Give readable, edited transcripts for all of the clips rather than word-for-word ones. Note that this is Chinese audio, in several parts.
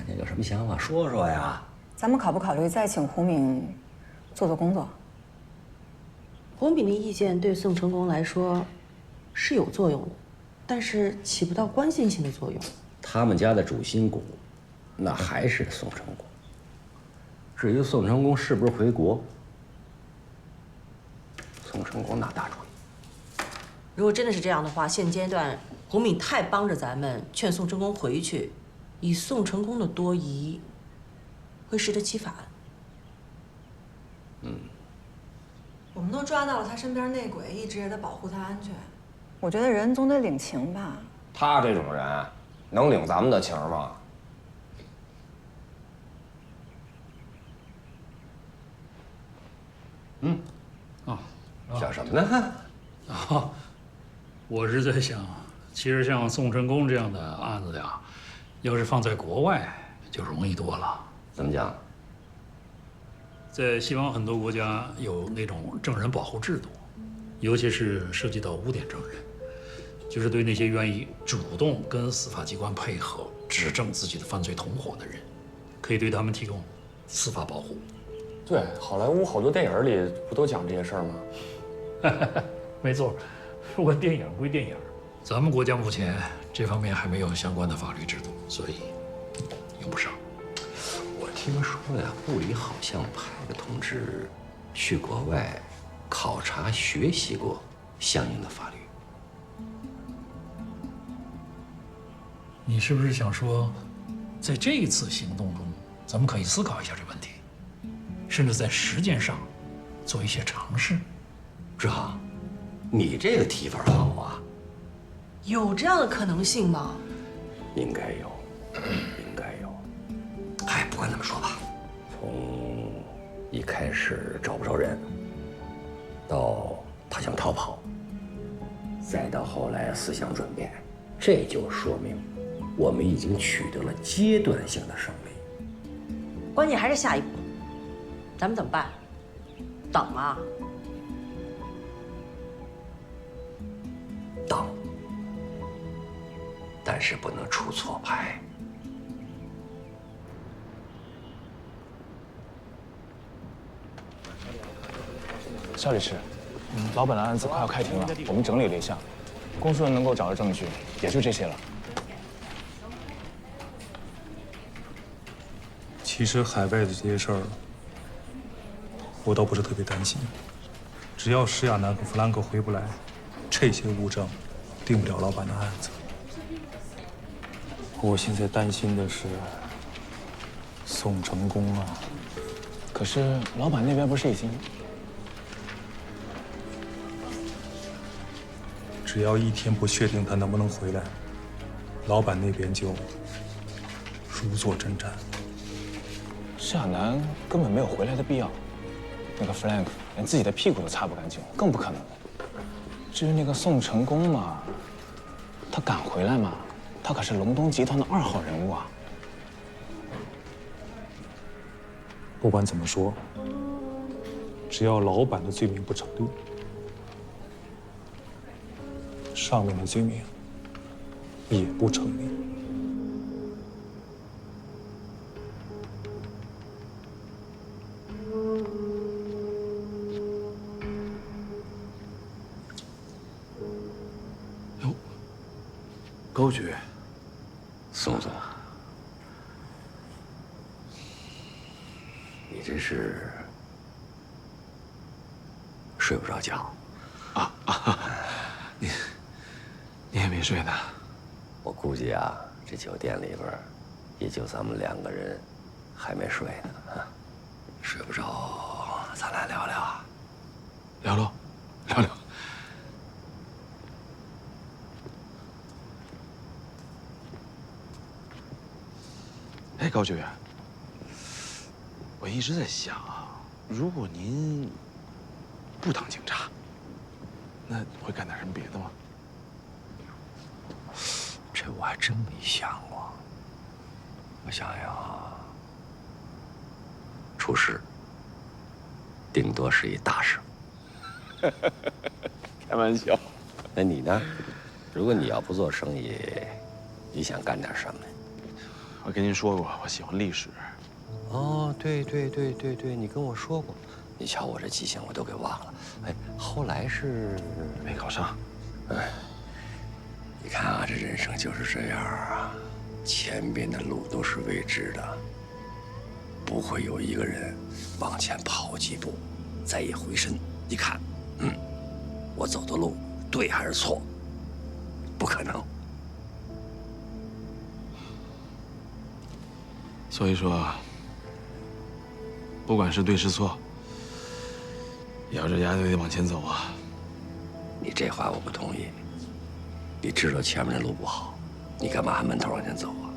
你有什么想法说说呀？咱们考不考虑再请胡敏做工作？胡敏的意见对宋成功来说是有作用的，但是起不到关键性的作用。他们家的主心骨，那还是宋成功。至于宋成功是不是回国，宋成功那大主意。如果真的是这样的话，现阶段胡敏太帮着咱们劝宋成功回去，以宋成功的多疑，会适得其反。我们都抓到了他身边内鬼，一直也得保护他安全。我觉得人总得领情吧。他这种人能领咱们的情吗？想什么呢？我是在想，其实像宋成功这样的案子呀，要是放在国外就容易多了。怎么讲？在西方很多国家有那种证人保护制度，尤其是涉及到污点证人，就是对那些愿意主动跟司法机关配合指证自己的犯罪同伙的人，可以对他们提供司法保护。对，好莱坞好多电影里不都讲这些事儿吗？没错，不过电影归电影，咱们国家目前这方面还没有相关的法律制度，所以用不上。我听说呀，部里好像派个同志去国外考察学习过相应的法律。你是不是想说，在这一次行动中，咱们可以思考一下这问题，甚至在实践上做一些尝试？志豪，你这个提法好啊！有这样的可能性吗？应该有，应该有。哎，不管怎么说吧，从一开始找不着人，到他想逃跑，再到后来思想转变，这就说明我们已经取得了阶段性的胜利。关键还是下一步，咱们怎么办？等啊！等，但是不能出错牌。肖律师，老本的案子快要开庭了，我们整理了一下，公诉人能够找到证据也就这些了。其实海外的这些事儿，我倒不是特别担心。只要施亚南和弗兰克回不来，这些物证定不了老板的案子。我现在担心的是宋成功啊。可是老板那边不是已经……只要一天不确定他能不能回来，老板那边就如坐针毡。施亚南根本没有回来的必要，那个 Frank 连自己的屁股都擦不干净，更不可能。至于那个宋成功嘛，他敢回来吗？他可是龙东集团的2号人物啊。不管怎么说，只要老板的罪名不成立，上面的罪名也不成立。哟，高局，宋总，你这是睡不着觉啊？你也没睡呢？我估计啊，这酒店里边也就咱们2个人还没睡呢啊。睡不着，咱俩聊聊啊。聊聊。哎，高局员，我一直在想啊，如果您不当警察，那会干点什么别的吗？这我还真没想过。我想想啊，出事，顶多是一大事。开玩笑。那你呢？如果你要不做生意，你想干点什么呀？我跟您说过，我喜欢历史。哦，对，你跟我说过。你瞧我这记性，我都给忘了。哎，后来是没考上。哎，你看啊，这人生就是这样啊，前边的路都是未知的，不会有一个人往前跑几步，再一回身一看，我走的路对还是错？不可能。所以说，不管是对是错，咬着牙就得往前走啊。你这话我不同意。你知道前面的路不好，你干嘛还闷头往前走啊？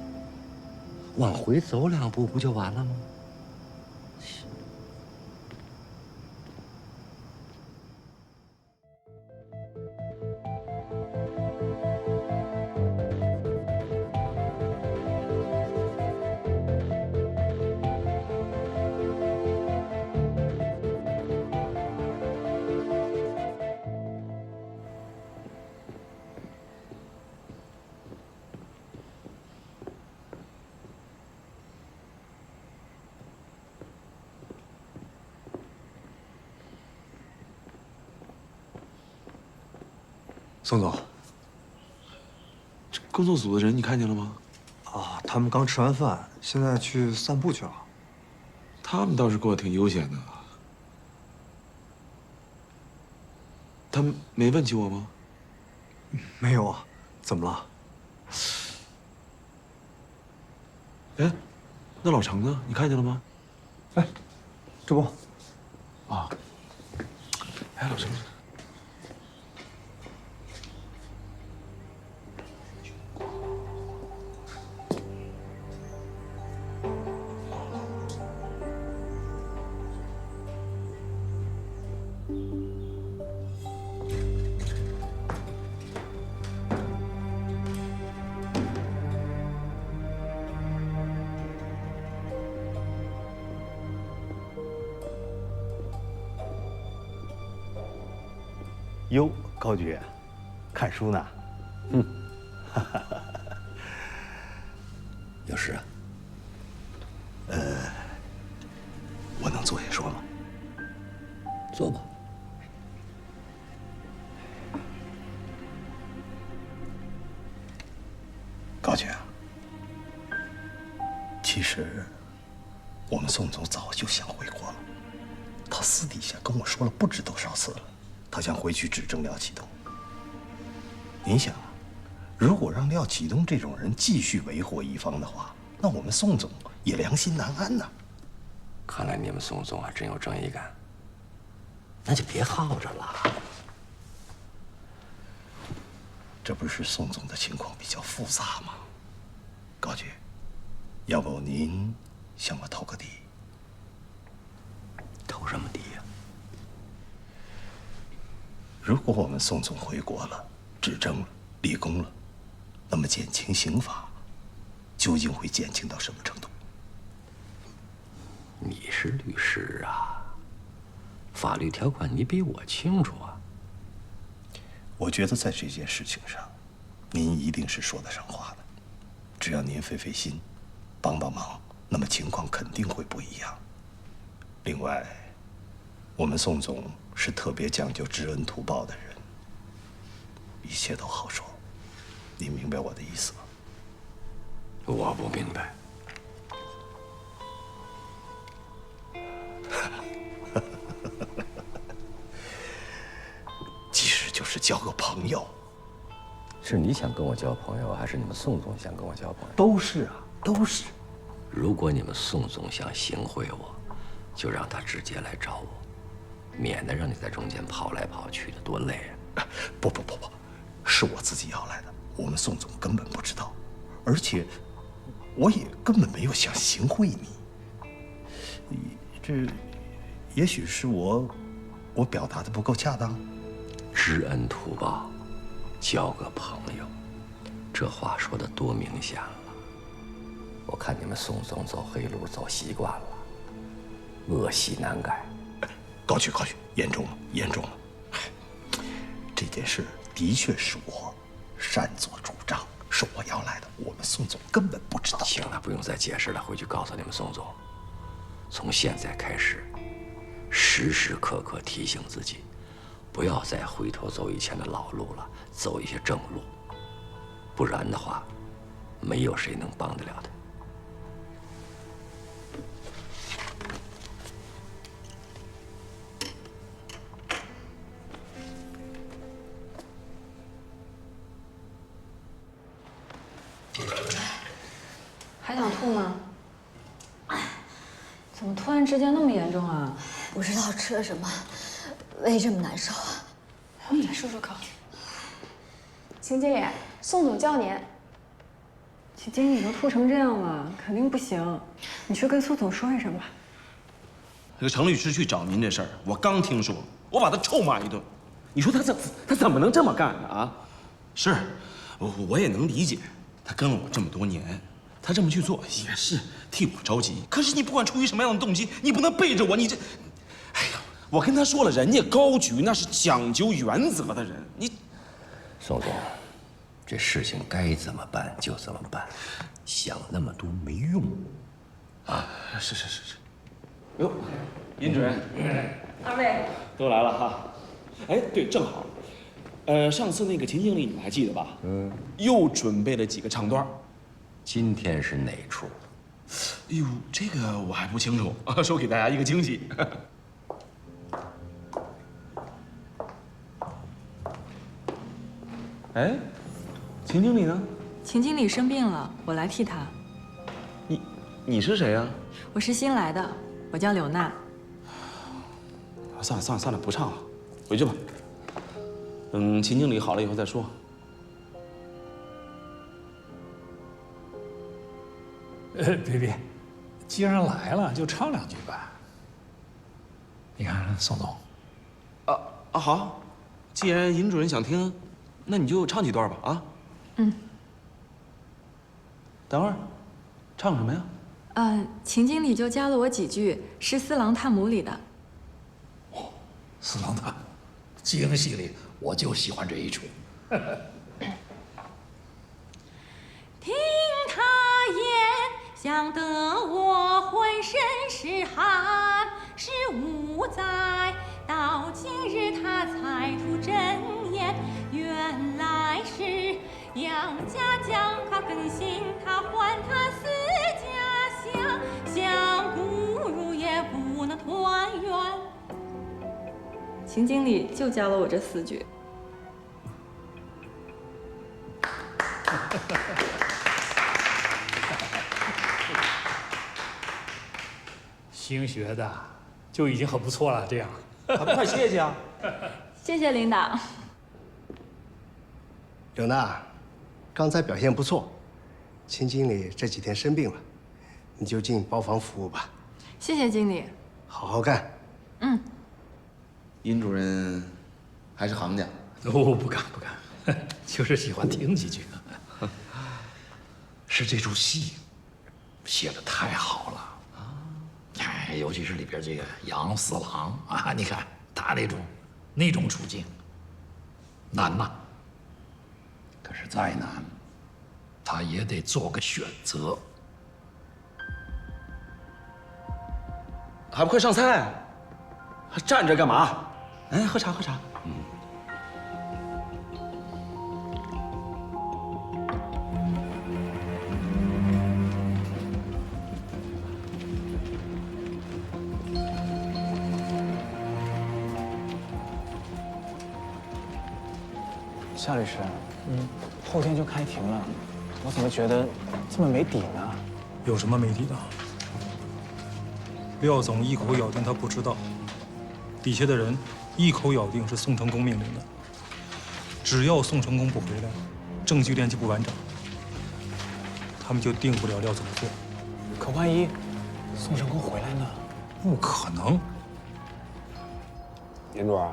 往回走2步不就完了吗？宋总，这工作组的人你看见了吗？啊，他们刚吃完饭，现在去散步去了。他们倒是过得挺悠闲的。他们没问起我吗？没有啊，怎么了？哎，那老程呢？你看见了吗？哎，这不，啊，哎，老程。哟，高局，看书呢？有事啊？我能坐下说吗？坐吧。高局，其实我们宋总早就想回国了，他私底下跟我说了不知多少次了。他想回去指证廖启东。您想，如果让廖启东这种人继续为祸一方的话，那我们宋总也良心难安呐。看来你们宋总啊真有正义感，那就别耗着了。这不是宋总的情况比较复杂吗？高局，要不您向我投个底？投什么底呀？如果我们宋总回国了，指证了，立功了，那么减轻刑罚究竟会减轻到什么程度？你是律师啊，法律条款你比我清楚啊。我觉得在这件事情上，您一定是说得上话的。只要您费费心，帮帮忙，那么情况肯定会不一样。另外，我们宋总是特别讲究知恩图报的人，一切都好说。您明白我的意思吗？我不明白。其实就是交个朋友。是你想跟我交朋友，还是你们宋总想跟我交朋友？都是啊，都是。如果你们宋总想行贿我，就让他直接来找我，免得让你在中间跑来跑去的，多累啊！不，是我自己要来的，我们宋总根本不知道，而且我也根本没有想行贿你。这也许是我表达的不够恰当。知恩图报，交个朋友，这话说的多明显了。我看你们宋总走黑路走习惯了，恶习难改。高局，严重了，严重了！这件事的确是我擅作主张，是我要来的，我们宋总根本不知道。行了，不用再解释了，回去告诉你们宋总，从现在开始，时时刻刻提醒自己，不要再回头走以前的老路了，走一些正路，不然的话，没有谁能帮得了他。还想吐吗？怎么突然之间那么严重啊？不知道吃了什么，胃这么难受啊！你来漱漱口。秦经理，宋总叫您。秦经理都吐成这样了，肯定不行。你去跟苏总说一声吧。这个程律师去找您这事儿，我刚听说，我把他臭骂一顿。你说他怎么能这么干呢？啊？是，我也能理解，他跟了我这么多年。他这么去做也是替我着急，可是你不管出于什么样的动机，你不能背着我，你这，哎呀，我跟他说了，人家高局那是讲究原则的人，你，宋总，这事情该怎么办就怎么办，想那么多没用，啊！是。哟，尹主任，二位都来了哈。哎，对，正好，上次那个秦经理你们还记得吧？又准备了几个唱段。今天是哪出？哎呦，这个我还不清楚，说给大家一个惊喜。哎，秦经理呢？秦经理生病了，我来替他。你是谁呀？我是新来的，我叫柳娜。算了，不唱了，回去吧。等秦经理好了以后再说。别，既然来了，就唱两句吧。你看，宋总。好，既然尹主任想听，那你就唱几段吧，啊？等会儿，唱什么呀？秦经理就教了我几句，是《四郎探母》里的。哦，四郎探，京戏里我就喜欢这一出。听他言，想得我浑身是汗，是无灾。到今日他才吐真言，原来是杨家将他更新，他还他死家乡，想不如也不能团圆。秦经理就教了我这4句。新学的就已经很不错了，这样。还不快谢谢啊！谢谢领导。柳娜，刚才表现不错。秦经理这几天生病了，你就进包房服务吧。谢谢经理。好好干。尹主任还是行家。不敢，就是喜欢听几句。是这出戏写的太好了。哎，尤其是里边这个杨四郎啊，你看他那种处境，难呐。可是再难，他也得做个选择。还不快上菜？还站着干嘛？哎，喝茶。夏律师，后天就开庭了，我怎么觉得这么没底呢？有什么没底的？廖总一口咬定他不知道，底下的人一口咬定是宋成功命令的。只要宋成功不回来，证据链就不完整，他们就定不了廖总的罪。可万一宋成功回来呢？不可能。尹主任，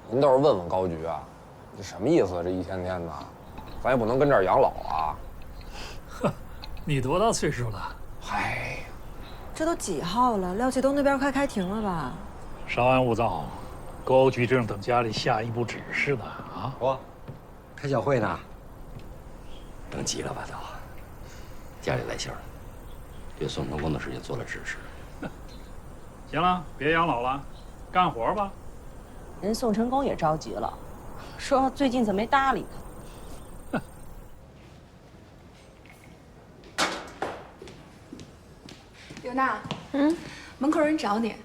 您倒是问问高局啊，这什么意思？这一天天的，咱也不能跟这儿养老啊。呵，你多大岁数了？嗨，这都几号了？廖启东那边快开庭了吧？稍安勿躁，高局正等家里下一步指示呢。啊，开小会呢。等急了吧都。家里来信了，对宋成功的事情做了指示。行了，别养老了，干活吧。人宋成功也着急了，说最近怎么没搭理他？刘娜，门口人找你。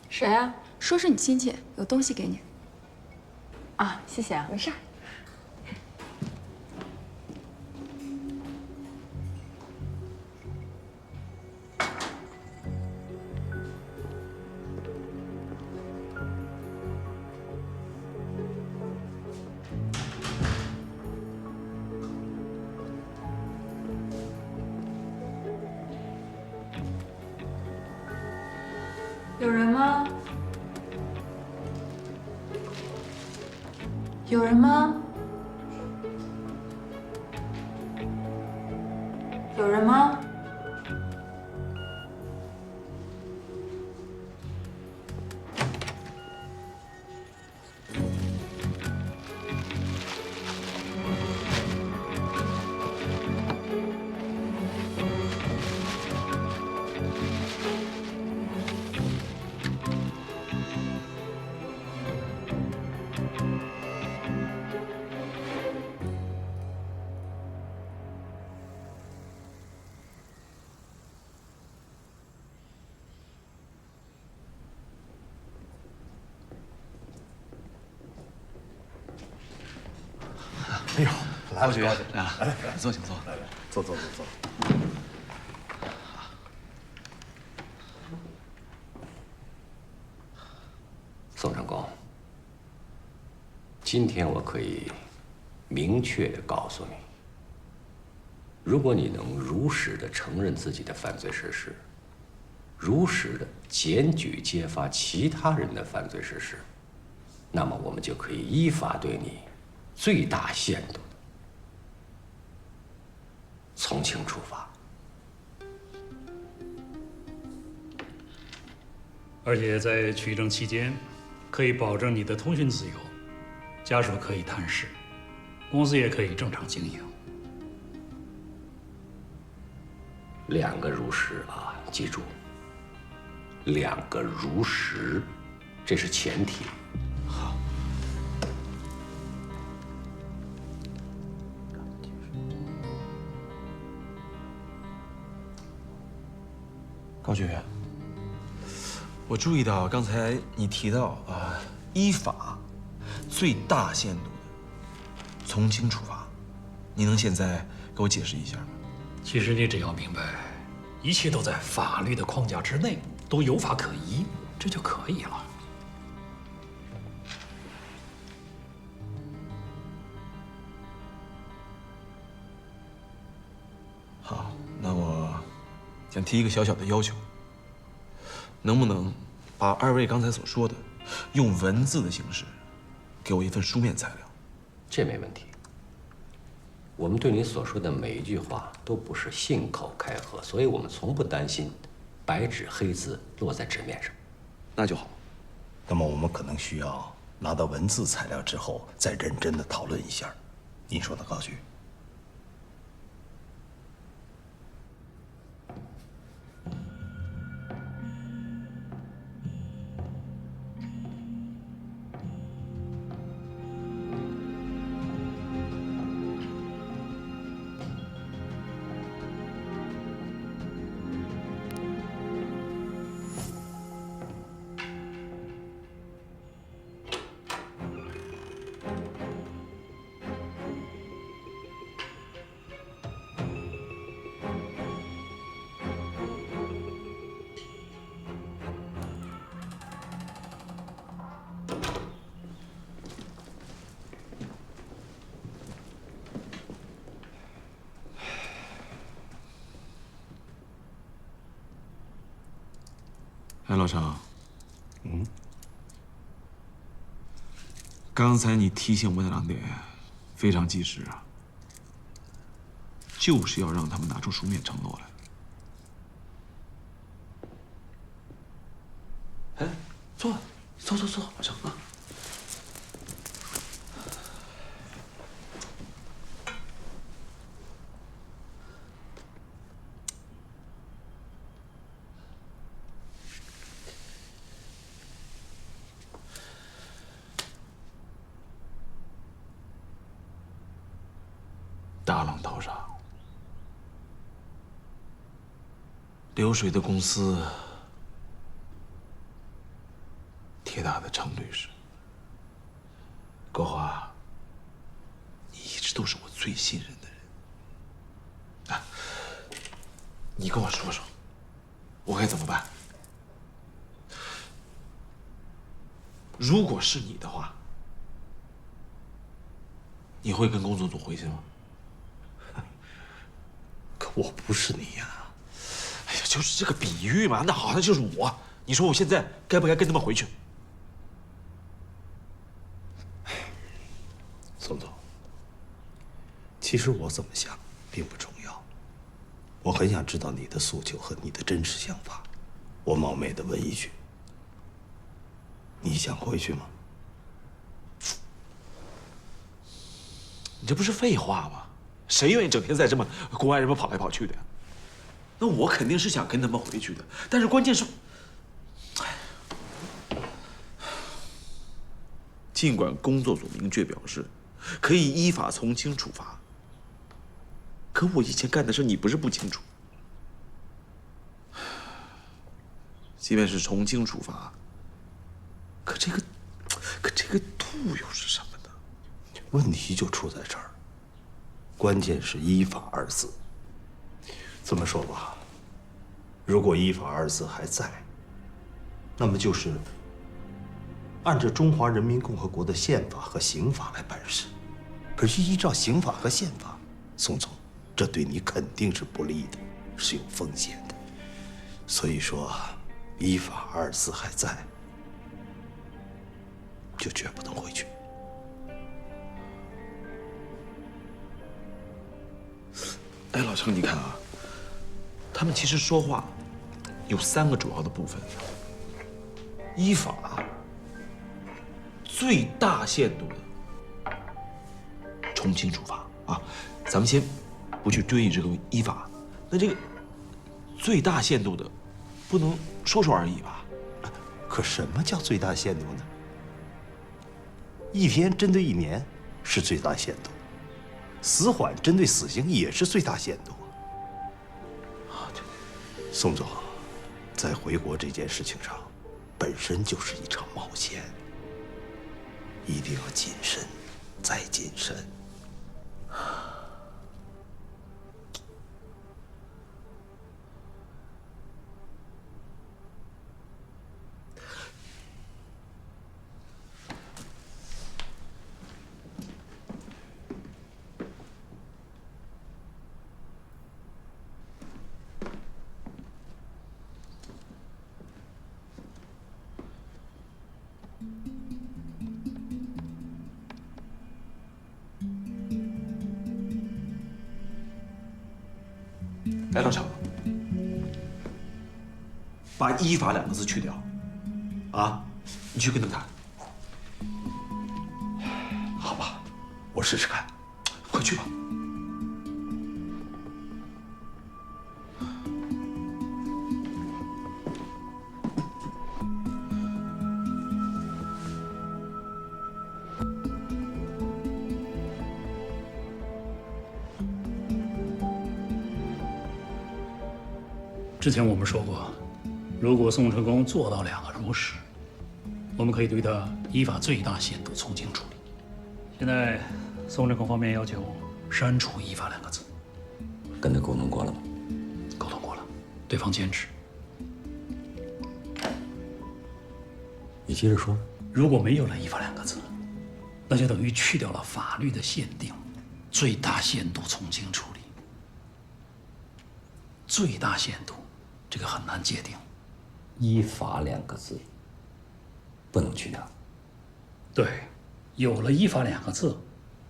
谁啊？说是你亲戚，有东西给你。啊，谢谢啊，没事儿。有人吗？有人吗？有人吗？哎呦，高局来来了，来，坐，请坐。来，坐。宋成功，今天我可以明确地告诉你，如果你能如实地承认自己的犯罪事实，如实地检举揭发其他人的犯罪事实，那么我们就可以依法对你最大限度的从轻处罚。而且在取证期间，可以保证你的通讯自由，家属可以探视，公司也可以正常经营。两个如实啊，记住，两个如实，这是前提。好。高局，我注意到刚才你提到依法最大限度的从轻处罚，你能现在给我解释一下吗？其实你只要明白，一切都在法律的框架之内，都有法可依，这就可以了。好，那我想提一个小小的要求，能不能把二位刚才所说的，用文字的形式，给我一份书面材料？这没问题。我们对你所说的每一句话都不是信口开河，所以我们从不担心白纸黑字落在纸面上。那就好。那么我们可能需要拿到文字材料之后，再认真的讨论一下。您说呢，高局？哎，老常，刚才你提醒我的2点非常及时啊，就是要让他们拿出书面承诺来。哎，坐，老常啊。流水的公司，铁打的程律师。国华，你一直都是我最信任的人。啊，你跟我说说，我该怎么办？如果是你的话，你会跟工作组回去吗？可我不是你呀。哎呀，就是这个比喻嘛。那好，那就是我。你说我现在该不该跟他们回去？宋总，其实我怎么想并不重要。我很想知道你的诉求和你的真实想法。我冒昧的问一句，你想回去吗？你这不是废话吗？谁愿意整天在这么国外这么跑来跑去的呀？那我肯定是想跟他们回去的，但是关键是，尽管工作组明确表示可以依法从轻处罚，可我以前干的事你不是不清楚。即便是从轻处罚，可这个度又是什么呢？问题就出在这儿，关键是依法二字。这么说吧，如果依法二字还在，那么就是按照中华人民共和国的宪法和刑法来办事。可是依照刑法和宪法，宋总，这对你肯定是不利的，是有风险的。所以说，依法二字还在，就绝不能回去。哎，老程，你看啊，他们其实说话有3个主要的部分：依法、最大限度的从轻处罚啊。咱们先不去追忆这个依法，那这个最大限度的，不能说说而已吧？可什么叫最大限度呢？1天针对1年是最大限度，死缓针对死刑也是最大限度。宋总，在回国这件事情上，本身就是一场冒险，一定要谨慎，再谨慎。来，老程，把“依法”2个字去掉，啊，你去跟他们谈。好吧，我试试看。快去吧。之前我们说过，如果宋成功做到2个如实，我们可以对他依法最大限度从轻处理。现在宋成功方面要求删除“依法”2个字，跟他沟通过了吗？沟通过了，对方坚持。你接着说。如果没有了“依法”2个字，那就等于去掉了法律的限定，最大限度从轻处理。最大限度，这个很难界定。依法2个字不能去掉。对，有了依法2个字，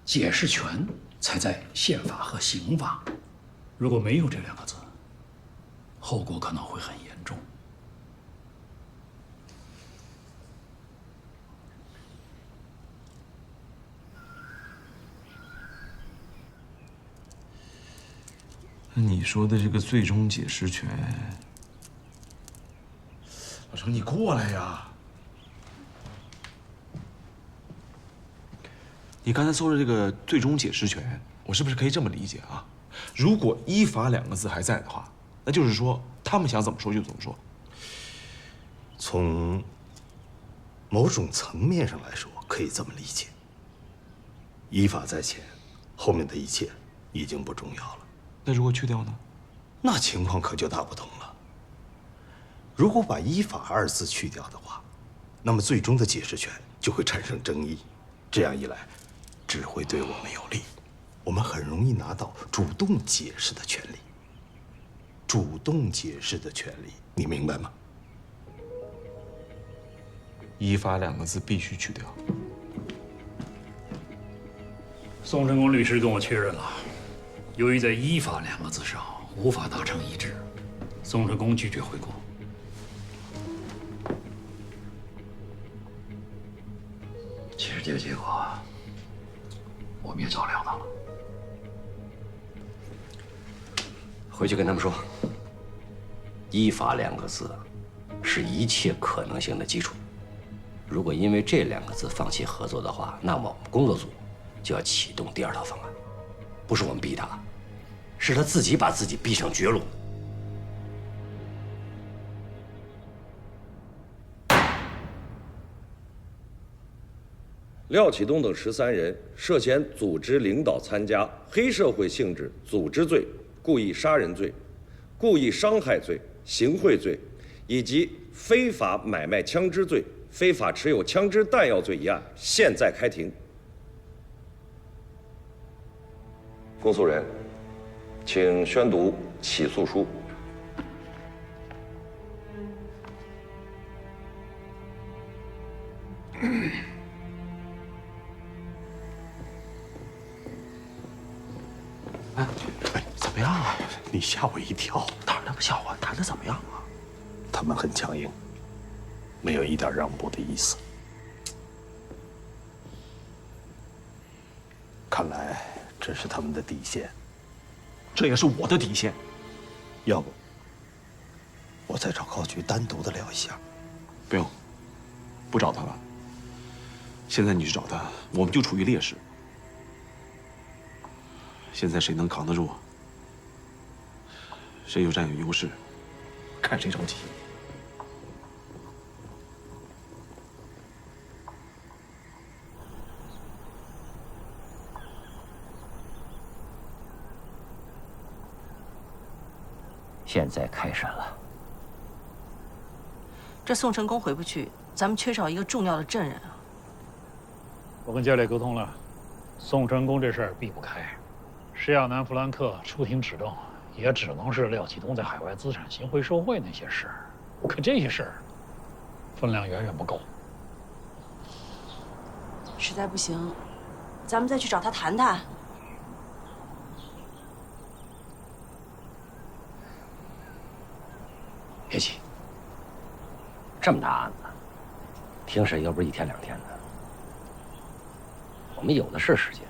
解释权才在宪法和刑法。如果没有这2个字，后果可能会很严重。那你说的这个最终解释权，老程，你过来呀！你刚才说的这个最终解释权，我是不是可以这么理解啊？如果“依法”2个字还在的话，那就是说他们想怎么说就怎么说。从某种层面上来说，可以这么理解：依法在前，后面的一切已经不重要了。那如果去掉呢？那情况可就大不同了。如果把依法二字去掉的话，那么最终的解释权就会产生争议，这样一来，只会对我们有利，我们很容易拿到主动解释的权利。主动解释的权利，你明白吗？依法2个字必须去掉。宋成功律师跟我确认了，由于在依法2个字上无法达成一致，宋成功拒绝回国。其实这个结果我们也早料到了。回去跟他们说，依法2个字是一切可能性的基础。如果因为这2个字放弃合作的话，那么我们工作组就要启动第2套方案。不是我们逼他，是他自己把自己逼上绝路。廖启东等13人涉嫌组织领导参加黑社会性质组织罪、故意杀人罪、故意伤害罪、行贿罪，以及非法买卖枪支罪、非法持有枪支弹药罪一案，现在开庭。公诉人，请宣读起诉书。哎，怎么样啊？你吓我一跳。当然他不吓我，谈的怎么样啊？他们很强硬，没有一点让步的意思。看来这是他们的底线，这也是我的底线。要不，我再找高局单独的聊一下。不用，不找他了。现在你去找他，我们就处于劣势。现在谁能扛得住，谁就占有优势，看谁着急。现在开审了。这宋成功回不去，咱们缺少一个重要的证人啊。我跟家里沟通了，宋成功这事儿避不开。施亚南·弗兰克出庭指证，也只能是廖启东在海外资产行贿受贿那些事儿。可这些事儿分量远远不够。实在不行，咱们再去找他谈谈。别急，这么大案子，庭审又不是1天2天的，我们有的是时间。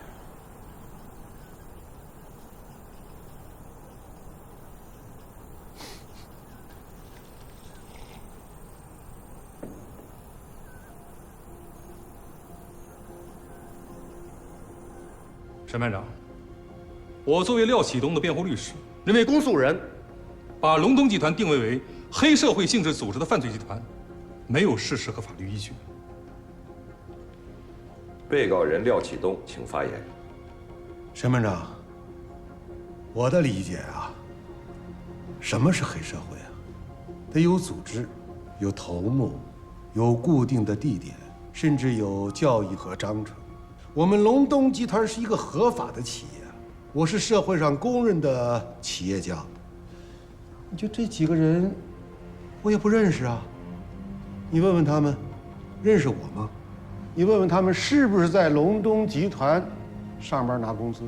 审判长，我作为廖启东的辩护律师，认为公诉人把龙东集团定位为黑社会性质组织的犯罪集团，没有事实和法律依据。被告人廖启东，请发言。审判长，我的理解啊，什么是黑社会啊？它有组织，有头目，有固定的地点，甚至有教义和章程。我们龙东集团是一个合法的企业，我是社会上公认的企业家。就这几个人，我也不认识啊。你问问他们，认识我吗？你问问他们是不是在龙东集团上班拿工资？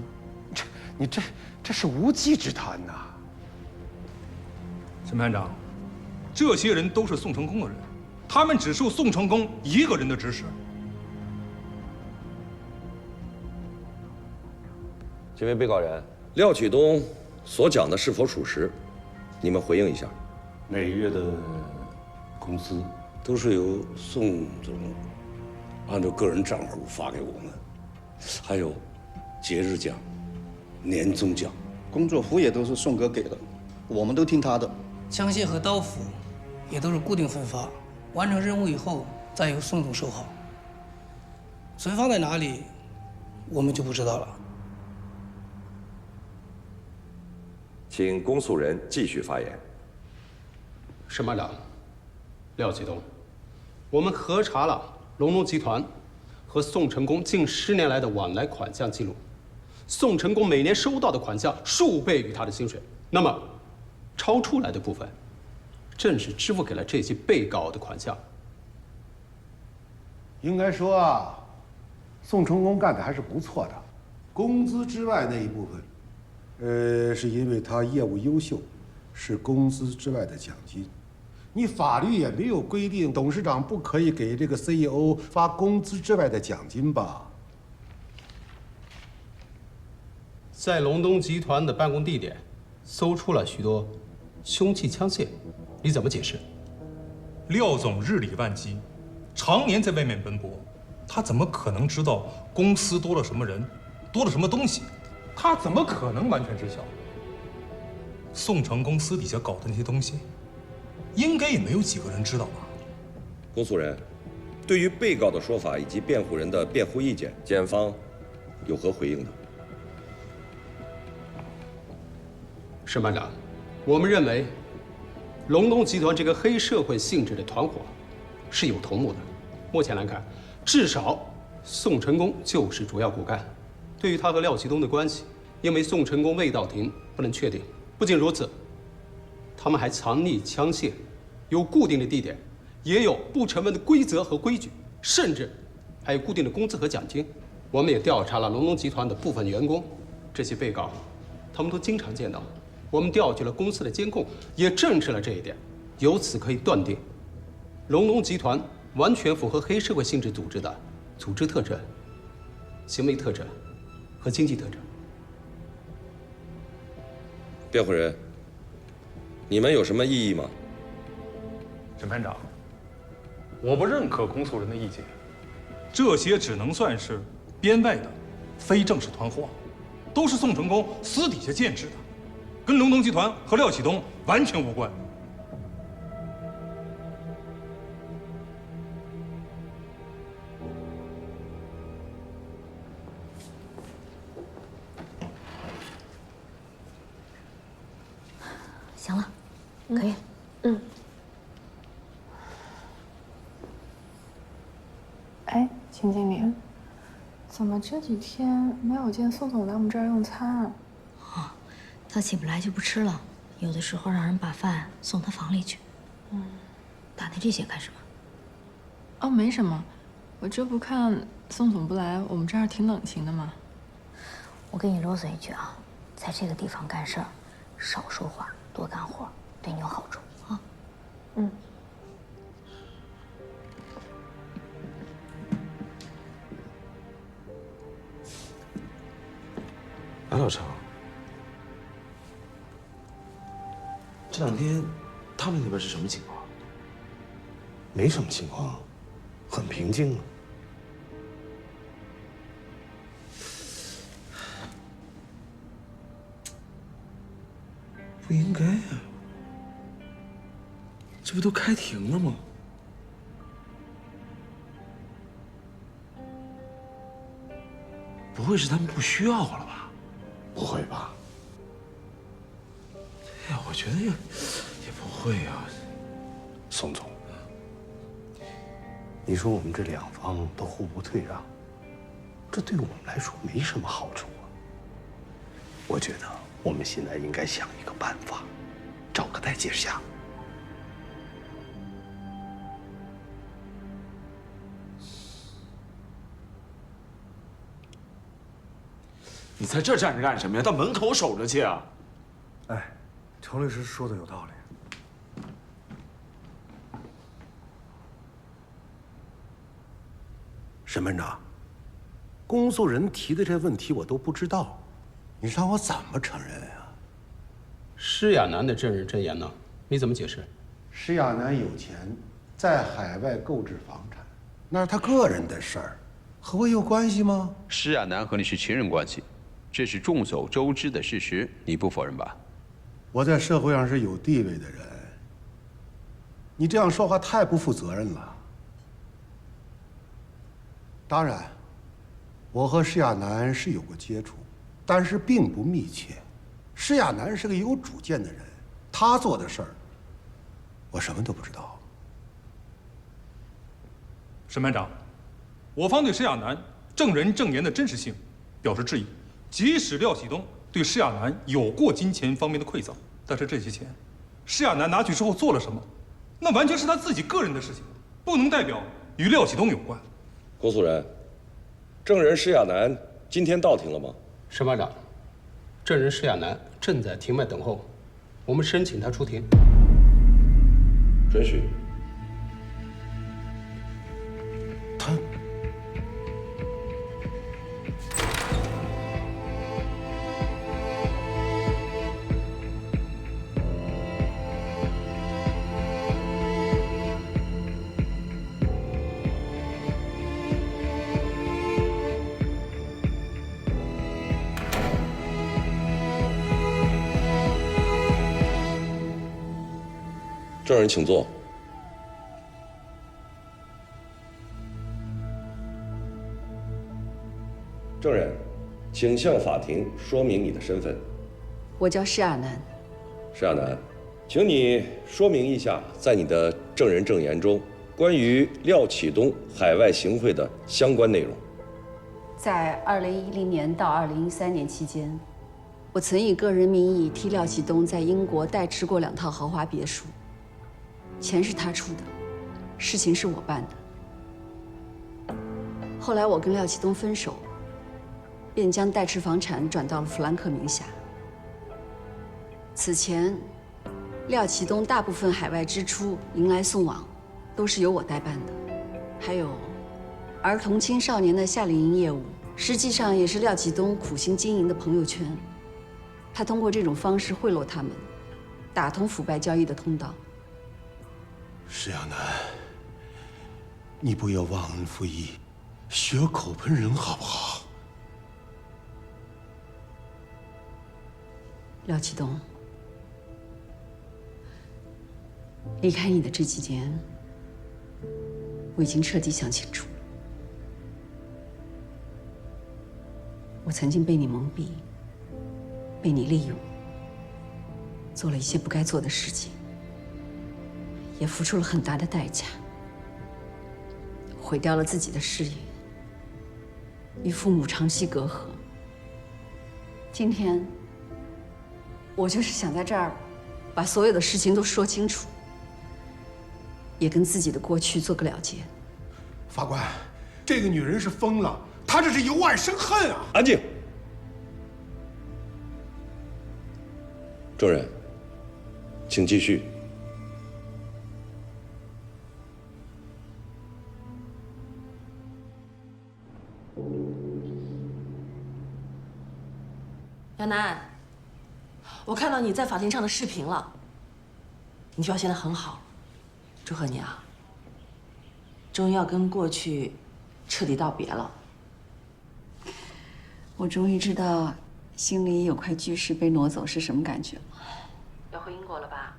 这是无稽之谈呐！审判长，这些人都是宋成功的人，他们只受宋成功一个人的指使。这位被告人廖启东所讲的是否属实？你们回应一下。每月的工资都是由宋总按照个人账户发给我们，还有节日奖、年终奖，工作服也都是宋哥给的，我们都听他的。枪械和刀斧也都是固定分发，完成任务以后再由宋总收好。存放在哪里，我们就不知道了。请公诉人继续发言。审判长廖启东，我们核查了龙龙集团和宋成功近10年来的往来款项记录，宋成功每年收到的款项数倍于他的薪水，那么超出来的部分，正是支付给了这些被告的款项。应该说啊，宋成功干的还是不错的。工资之外那一部分，是因为他业务优秀，是工资之外的奖金。你法律也没有规定董事长不可以给这个 CEO 发工资之外的奖金吧？在龙东集团的办公地点，搜出了许多凶器枪械，你怎么解释？廖总日理万机，常年在外面奔波，他怎么可能知道公司多了什么人，多了什么东西？他怎么可能完全知晓？宋成功私底下搞的那些东西，应该也没有几个人知道吧？公诉人，对于被告的说法以及辩护人的辩护意见，检方有何回应呢？审判长，我们认为，龙东集团这个黑社会性质的团伙是有头目的。目前来看，至少宋成功就是主要骨干。对于他和廖启东的关系，因为宋成功未到庭，不能确定。不仅如此，他们还藏匿枪械，有固定的地点，也有不成文的规则和规矩，甚至还有固定的工资和奖金。我们也调查了龙东集团的部分员工，这些被告，他们都经常见到。我们调取了公司的监控，也证实了这一点。由此可以断定，龙东集团完全符合黑社会性质组织的组织特征、行为特征和经济特征。辩护人，你们有什么异议吗？审判长，我不认可公诉人的意见，这些只能算是编外的非正式团伙，都是宋成功私底下建制的，跟龙东集团和廖启东完全无关。行了，可以。哎，秦经理，怎么这几天没有见宋总来我们这儿用餐啊？哦，他起不来就不吃了，有的时候让人把饭送他房里去。打听这些干什么？哦，没什么，我这不看宋总不来，我们这儿挺冷清的嘛。我跟你啰嗦一句啊，在这个地方干事儿，少说话，多干活，对你有好处啊。哎，老程，这2天他们那边是什么情况？没什么情况，很平静啊。不应该呀，这不都开庭了吗？不会是他们不需要了吧？不会吧？哎呀，我觉得也不会呀。宋总，你说我们这2方都互不退让，这对我们来说没什么好处啊。我觉得我们现在应该想一个办法，找个台阶下。你在这站着干什么呀？到门口守着去啊！哎，程律师说的有道理。审判长，公诉人提的这问题我都不知道，你让我怎么承认啊？施亚楠的证人证言呢？你怎么解释？施亚楠有钱，在海外购置房产，那是他个人的事儿，和我有关系吗？施亚楠和你是情人关系，这是众所周知的事实，你不否认吧？我在社会上是有地位的人，你这样说话太不负责任了。当然，我和施亚楠是有过接触，但是并不密切。施亚楠是个有主见的人，他做的事儿，我什么都不知道。沈班长，我方对施亚楠证人证言的真实性表示质疑。即使廖启东对施亚楠有过金钱方面的馈赠，但是这些钱，施亚楠拿去之后做了什么，那完全是他自己个人的事情，不能代表与廖启东有关。郭素人，证人施亚楠今天到庭了吗？沈班长，证人施亚楠正在庭外等候，我们申请他出庭。准许。他。证人请坐。证人，请向法庭说明你的身份。我叫施亚楠。施亚楠，请你说明一下，在你的证人证言中关于廖启东海外行贿的相关内容。在2010年到2013年期间，我曾以个人名义替廖启东在英国代持过2套豪华别墅。钱是他出的，事情是我办的。后来我跟廖启东分手，便将代持房产转到了弗兰克名下。此前，廖启东大部分海外支出、迎来送往，都是由我代办的。还有，儿童青少年的夏令营业务，实际上也是廖启东苦心经营的朋友圈。他通过这种方式贿赂他们，打通腐败交易的通道。施亚楠，你不要忘恩负义，血口喷人，好不好？廖启东，离开你的这几年，我已经彻底想清楚，我曾经被你蒙蔽，被你利用，做了一些不该做的事情。也付出了很大的代价，毁掉了自己的事业，与父母长期隔阂。今天，我就是想在这儿，把所有的事情都说清楚，也跟自己的过去做个了结。法官，这个女人是疯了，她这是由爱生恨啊！安静。证人，请继续。亚楠，我看到你在法庭上的视频了，你表现得很好，祝贺你啊！终于要跟过去彻底道别了。我终于知道心里有块巨石被挪走是什么感觉了。要回英国了吧？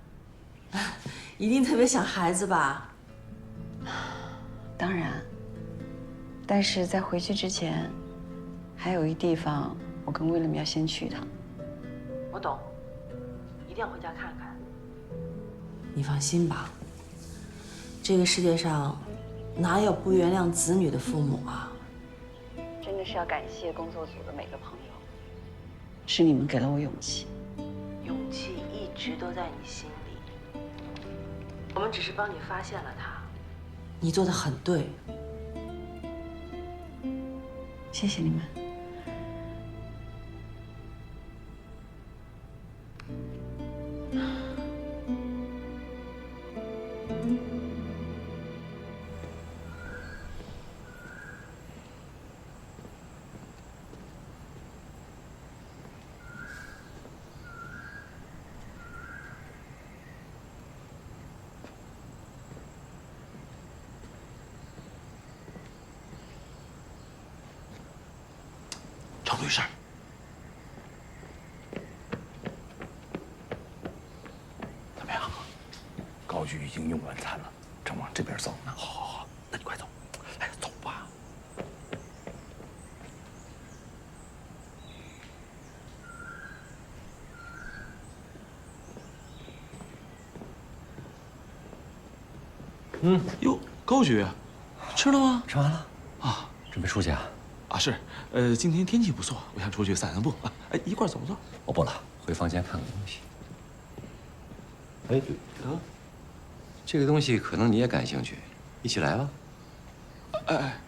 一定特别想孩子吧？当然，但是在回去之前，还有一地方。我跟威廉要先去一趟。我懂，一定要回家看看。你放心吧，这个世界上哪有不原谅子女的父母啊？真的是要感谢工作组的每个朋友，是你们给了我勇气。勇气一直都在你心里，我们只是帮你发现了它。你做得很对，谢谢你们。程律师，怎么样？高高局已经用晚餐了，正往这边走呢。好，那你快走。哎，走吧。哟，高局，吃了吗？吃完了啊，准备出去啊？啊，是，今天天气不错，我想出去散散步啊。哎，一块走不走？我不了，回房间看看东西。哎，这个东西可能你也感兴趣，一起来吧。哎。